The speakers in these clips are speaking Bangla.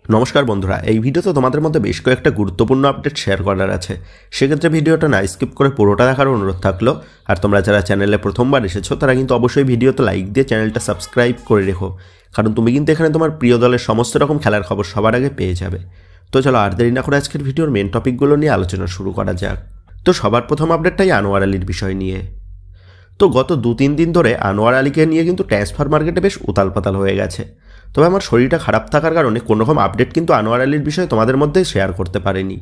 নমস্কার বন্ধুরা, এই ভিডিওতে তোমাদের মধ্যে বেশ কয়েকটা গুরুত্বপূর্ণ আপডেট শেয়ার করার আছে। সেক্ষেত্রে ভিডিওটা না স্কিপ করে পুরোটা দেখার অনুরোধ থাকলো। আর তোমরা যারা চ্যানেলে প্রথমবার এসেছো তারা কিন্তু অবশ্যই ভিডিওতে লাইক দিয়ে চ্যানেলটা সাবস্ক্রাইব করে রেখো, কারণ তুমি কিন্তু এখানে তোমার প্রিয় দলের সমস্ত রকম খেলার খবর সবার আগে পেয়ে যাবে। তো চলো আর দেরি না করে আজকের ভিডিওর মেন টপিকগুলো নিয়ে আলোচনা শুরু করা যাক। তো সবার প্রথম আপডেটটাই আনোয়ার আলীর বিষয় নিয়ে। তো গত 2-3 দিন ধরে আনোয়ার আলীকে নিয়ে কিন্তু ট্রান্সফার মার্কেটে বেশ উতালপাতাল হয়ে গেছে। তবে আমার শরীরটা খারাপ থাকার কারণে কোনোরকম আপডেট কিন্তু আনোয়ার আলীর বিষয়ে তোমাদের মধ্যে শেয়ার করতে পারিনি।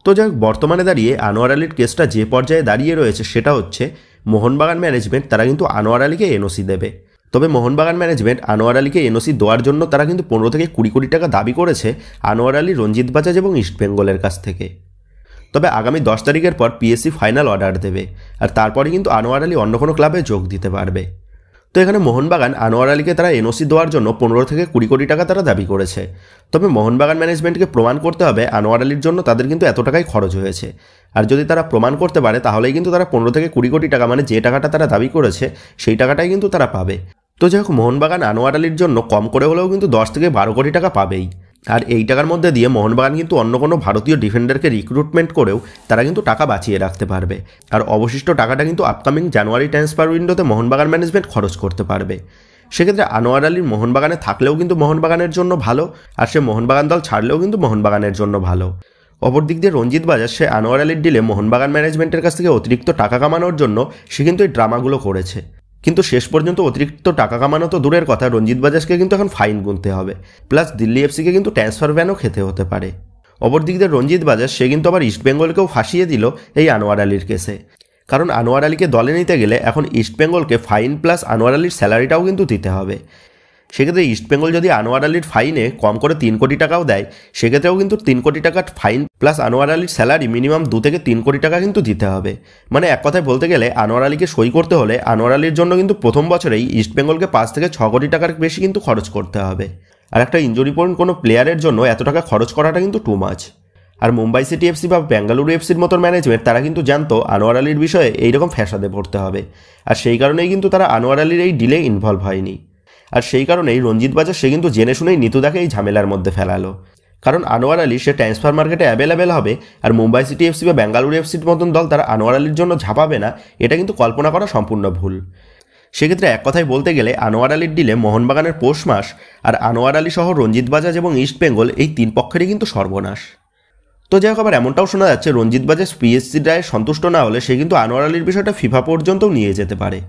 তো যাই হোক, বর্তমানে দাঁড়িয়ে আনোয়ার আলীর কেসটা যে পর্যায়ে দাঁড়িয়ে রয়েছে সেটা হচ্ছে মোহনবাগান ম্যানেজমেন্ট তারা কিন্তু আনোয়ার আলীকে এনওসি দেবে। তবে মোহনবাগান ম্যানেজমেন্ট আনোয়ার আলীকে এনওসি দেওয়ার জন্য তারা কিন্তু 15 থেকে 20 কোটি টাকা দাবি করেছে আনোয়ার আলী, রঞ্জিত বাজাজ এবং ইস্টবেঙ্গলের কাছ থেকে। তবে আগামী 10 তারিখের পর পিএসসি ফাইনাল অর্ডার দেবে, আর তারপরে কিন্তু আনোয়ার আলী অন্য কোনো ক্লাবে যোগ দিতে পারবে। তো এখানে মোহনবাগান আনোয়ার আলীকে তারা এনওসি দেওয়ার জন্য 15 থেকে 20 কোটি টাকা তারা দাবি করেছে। তবে মোহনবাগান ম্যানেজমেন্টকে প্রমাণ করতে হবে আনোয়ার আলীর জন্য তাদের কিন্তু এত টাকাই খরচ হয়েছে। আর যদি তারা প্রমাণ করতে পারে তাহলেই কিন্তু তারা 15 থেকে 20 কোটি টাকা, মানে যে টাকাটা তারা দাবি করেছে সেই টাকাটাই কিন্তু তারা পাবে। তো যাই হোক, মোহনবাগান আনোয়ার আলীর জন্য কম করে হলেও কিন্তু 10 থেকে 12 কোটি টাকা পাবেই। আর এই টাকার মধ্যে দিয়ে মোহনবাগান কিন্তু অন্য কোনো ভারতীয় ডিফেন্ডারকে রিক্রুটমেন্ট করেও তারা কিন্তু টাকা বাঁচিয়ে রাখতে পারবে। আর অবশিষ্ট টাকাটা কিন্তু আপকামিং জানুয়ারি ট্রান্সফার উইন্ডোতে মোহনবাগান ম্যানেজমেন্ট খরচ করতে পারবে। সেক্ষেত্রে আনোয়ার আলীর মোহনবাগানে থাকলেও কিন্তু মোহনবাগানের জন্য ভালো, আর সে মোহনবাগান দল ছাড়লেও কিন্তু মোহনবাগানের জন্য ভালো। অপর দিক দিয়ে রঞ্জিত বাজাজ সে আনোয়ার আলীর ডিলে মোহনবাগান ম্যানেজমেন্টের কাছ থেকে অতিরিক্ত টাকা কামানোর জন্য সে কিন্তু এই ড্রামাগুলো করেছে। কিন্তু শেষ পর্যন্ত অতিরিক্ত টাকা কামানো তো দূরের কথা, রঞ্জিত বাজাজকে কিন্তু এখন ফাইন গুনতে হবে, প্লাস দিল্লি এফসিকে কিন্তু ট্রান্সফার ব্যানও খেতে হতে পারে। অপর দিক দিয়ে রঞ্জিত বাজাজ সে কিন্তু আবার ইস্টবেঙ্গলকেও ফাঁসিয়ে দিল এই আনোয়ার আলীর কেসে। কারণ আনোয়ার আলীকে দলে নিতে গেলে এখন ইস্টবেঙ্গলকে ফাইন প্লাস আনোয়ার আলীর স্যালারিটাও কিন্তু দিতে হবে। সেক্ষেত্রে ইস্টবেঙ্গল যদি আনোয়ার আলীর ফাইনে কম করে 3 কোটি টাকাও দেয়, সেক্ষেত্রেও কিন্তু 3 কোটি টাকার ফাইন প্লাস আনোয়ার আলীর স্যালারি মিনিমাম 2 থেকে 3 কোটি টাকা কিন্তু দিতে হবে। মানে এক কথায় বলতে গেলে আনোয়ার আলীকে সই করতে হলে আনোয়ার আলীর জন্য কিন্তু প্রথম বছরেই ইস্টবেঙ্গলকে 5 থেকে 6 কোটি টাকার বেশি কিন্তু খরচ করতে হবে। আর একটা ইনজুরি পয়েন্ট কোনো প্লেয়ারের জন্য এত টাকা খরচ করাটা কিন্তু টু মাচ। আর মুম্বাই সিটি এফসি বা বেঙ্গালুরু এফসির মতো ম্যানেজমেন্ট তারা কিন্তু জানতো আনোয়ার আলীর বিষয়ে এইরকম ফ্যাসাদে পড়তে হবে, আর সেই কারণেই কিন্তু তারা আনোয়ার আলীর এই ডিলে ইনভলভ হয়নি। আর সেই কারণেই রঞ্জিত বাজাজ সে কিন্তু জেনে শুনেই নিতুদাকে এই ঝামেলার মধ্যে ফেলালো। কারণ আনোয়ার আলী সে ট্রান্সফার মার্কেটে অ্যাভেলেবেল হবে, আর মুম্বাই সিটি এফসি বা বেঙ্গালুরু এফসির মতন দল তারা আনোয়ার আলীর জন্য ঝাঁপাবে না, এটা কিন্তু কল্পনা করা সম্পূর্ণ ভুল। সেক্ষেত্রে এক কথায় বলতে গেলে আনোয়ার আলীর ডিলে মোহনবাগানের পৌষ মাস, আর আনোয়ার আলী সহ রঞ্জিত বাজাজ এবং ইস্টবেঙ্গল এই 3 পক্ষেরই কিন্তু সর্বনাশ। তো যাই হোক, আবার এমনটাও শোনা যাচ্ছে রঞ্জিত বাজাজ পিএসসির রায়ে সন্তুষ্ট না হলে সে কিন্তু আনোয়ার আলীর বিষয়টা ফিফা পর্যন্তও নিয়ে যেতে পারে।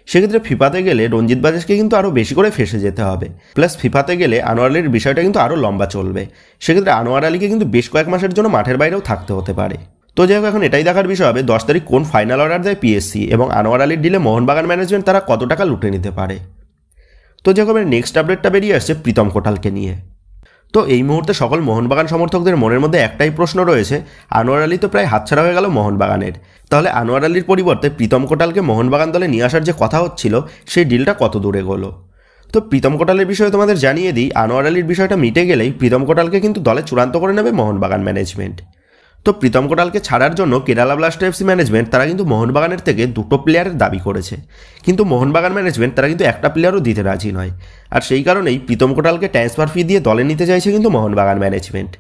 সেক্ষেত্রে ফিফাতে গেলে রঞ্জিত বাজাজকে কিন্তু আরও বেশি করে ফেসে যেতে হবে, প্লাস ফিফাতে গেলে আনোয়ার আলীর বিষয়টা কিন্তু আরও লম্বা চলবে। সেক্ষেত্রে আনোয়ার আলীকে কিন্তু বেশ কয়েক মাসের জন্য মাঠের বাইরেও থাকতে হতে পারে। তো যাই হোক, এখন এটাই দেখার বিষয় হবে 10 তারিখ কোন ফাইনাল অর্ডার দেয় পিএসসি, এবং আনোয়ার আলীর ডিলে মোহনবাগান ম্যানেজমেন্ট তারা কত টাকা লুটে নিতে পারে। তো যাই হোক, নেক্সট আপডেটটা বেরিয়ে আসছে প্রীতম কোটালকে নিয়ে। তো এই মুহূর্তে সকল মোহনবাগান সমর্থকদের মনের মধ্যে একটাই প্রশ্ন রয়েছে, আনোয়ার আলী তো প্রায় হাতছাড়া হয়ে গেল মোহনবাগানের, তাহলে আনোয়ার আলীর পরিবর্তে প্রীতম কোটালকে মোহনবাগান দলে নিয়ে আসার যে কথা হচ্ছিল সেই ডিলটা কত দূরে গেল। তো প্রীতম কোটালের বিষয়ে তোমাদের জানিয়ে দিই, আনোয়ার আলীর বিষয়টা মিটে গেলেই প্রীতম কোটালকে কিন্তু দলে চূড়ান্ত করে নেবে মোহনবাগান ম্যানেজমেন্ট। তো প্রীতম কোটালকে ছাড়ার জন্য কেরালা ব্লাস্টার এফসি ম্যানেজমেন্ট তারা কিন্তু মোহনবাগানের থেকে 2টো প্লেয়ারের দাবি করেছে, কিন্তু মোহনবাগান ম্যানেজমেন্ট তারা কিন্তু একটা প্লেয়ারও দিতে রাজি নয়। আর সেই কারণেই প্রীতম কোটালকে ট্রান্সফার ফি দিয়ে দলে নিতে চাইছে কিন্তু মোহনবাগান ম্যানেজমেন্ট।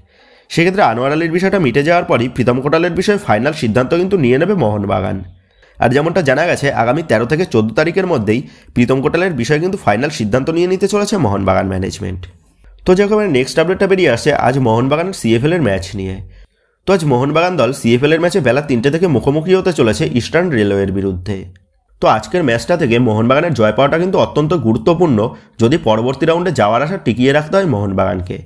সেক্ষেত্রে আনোয়ার আলীর বিষয়টা মিটে যাওয়ার পরই প্রীতম কোটালের বিষয়ে ফাইনাল সিদ্ধান্ত কিন্তু নিয়ে নেবে মোহনবাগান। আর যেমনটা জানা গেছে আগামী 13 থেকে 14 তারিখের মধ্যেই প্রীতম কোটালের বিষয়ে কিন্তু ফাইনাল সিদ্ধান্ত নিয়ে নিতে চলেছে মোহনবাগান ম্যানেজমেন্ট। তো যখন নেক্সট আপডেটটা বেরিয়ে আসছে আজ মোহনবাগানের সিএফএল এর ম্যাচ নিয়ে। তো আজ মোহনবাগান দল সিএফএল এর ম্যাচে বেলা 3টে থেকে মুখোমুখি হতে চলেছে ইস্টার্ন রেলওয়ের বিরুদ্ধে। তো আজকের ম্যাচটা থেকে মোহনবাগানের জয় পাওয়াটা কিন্তু অত্যন্ত গুরুত্বপূর্ণ যদি পরবর্তী রাউন্ডে যাওয়ার আশা টিকিয়ে রাখতে হয় মোহনবাগানকে।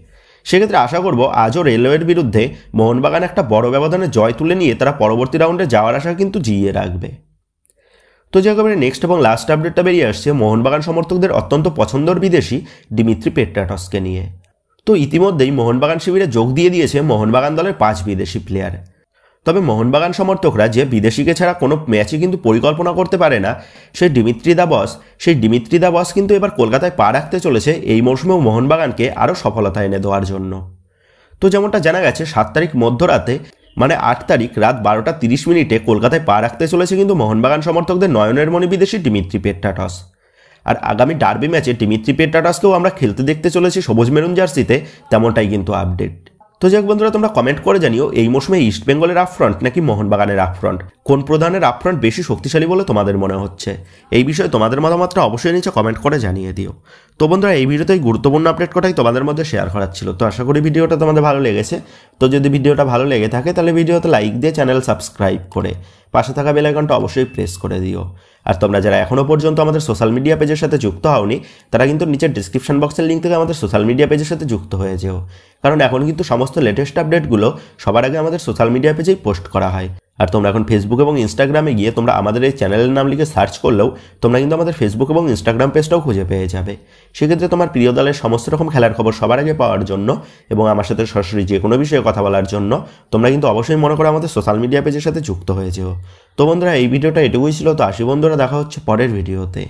সেক্ষেত্রে আশা করব আজও রেলওয়ের বিরুদ্ধে মোহনবাগান একটা বড় ব্যবধানে জয় তুলে নিয়ে তারা পরবর্তী রাউন্ডে যাওয়ার আশা কিন্তু জিইয়ে রাখবে। তো যে একেবারে নেক্সট এবং লাস্ট আপডেটটা বেরিয়ে আসছে মোহনবাগান সমর্থকদের অত্যন্ত পছন্দের বিদেশি দিমিত্রি পেট্রাটসকে নিয়ে। তো ইতিমধ্যেই মোহনবাগান শিবিরে যোগ দিয়ে দিয়েছে মোহনবাগান দলের 5 বিদেশি প্লেয়ার। তবে মোহনবাগান সমর্থকরা যে বিদেশিকে ছাড়া কোনো ম্যাচই কিন্তু পরিকল্পনা করতে পারে না, সেই ডিমিত্রি দা বস কিন্তু এবার কলকাতায় পা রাখতে চলেছে এই মৌসুমেও মোহনবাগানকে আরও সফলতা এনে দেওয়ার জন্য। তো যেমনটা জানা গেছে 7 তারিখ মধ্যরাতে মানে 8 তারিখ রাত 12:30 কলকাতায় পা রাখতে চলেছে কিন্তু মোহনবাগান সমর্থকদের নয়নের মণি বিদেশি দিমিত্রি পেট্রাটস। আর আগামী ডার্বি ম্যাচে ডিমিত্রি পেট্রাটাসকেও আমরা খেলতে দেখতে চলেছি সবুজ মেরুন জার্সিতে, তেমনটাই কিন্তু আপডেট। তো যাক বন্ধুরা, তোমরা কমেন্ট করে জানিও এই মৌসুমে ইস্ট বেঙ্গলের আপফ্রন্ট নাকি মোহনবাগানের আপফ্রন্ট, কোন প্রধানের আপফ্রন্ট বেশি শক্তিশালী বলে তোমাদের মনে হচ্ছে। এই বিষয়ে তোমাদের মতামতটা অবশ্যই নিচে কমেন্ট করে জানিয়ে দিও। তো বন্ধুরা, এই ভিডিওতে গুরুত্বপূর্ণ আপডেট কটাই তোমাদের মধ্যে শেয়ার করার ছিল। তো আশা করি ভিডিওটা তোমাদের ভালো লেগেছে। তো যদি ভিডিওটা ভালো লেগে থাকে তাহলে ভিডিওতে লাইক দিয়ে চ্যানেল সাবস্ক্রাইব করে পাশে থাকা বেল আইকনটা অবশ্যই প্রেস করে দিও। আর তোমরা যারা এখনও পর্যন্ত আমাদের সোশ্যাল মিডিয়া পেজের সাথে যুক্ত হওনি, তারা কিন্তু নিচের ডিসক্রিপশন বক্সের লিঙ্ক থেকে আমাদের সোশ্যাল মিডিয়া পেজের সাথে যুক্ত হয়ে যেও, কারণ এখন কিন্তু সমস্ত লেটেস্ট আপডেটগুলো সবার আগে আমাদের সোশ্যাল মিডিয়া পেজেই পোস্ট করা হয়। আর তোমরা এখন ফেসবুক এবং ইনস্টাগ্রামে গিয়ে তোমরা আমাদের এই চ্যানেলের নাম লিখে সার্চ করলেও তোমরা কিন্তু আমাদের ফেসবুক এবং ইনস্টাগ্রাম পেজটাও খুঁজে পেয়ে যাবে। সেক্ষেত্রে তোমার প্রিয় দলের সমস্ত রকম খেলার খবর সবার আগে পাওয়ার জন্য এবং আমার সাথে সরাসরি যে কোনো বিষয়ে কথা বলার জন্য তোমরা কিন্তু অবশ্যই মনে করো আমাদের সোশ্যাল মিডিয়া পেজের সাথে যুক্ত হয়ে যেও। তো বন্ধুরা, এই ভিডিওটা এটুকুই ছিল। তো আসি বন্ধুরা, দেখা হচ্ছে পরের ভিডিওতে।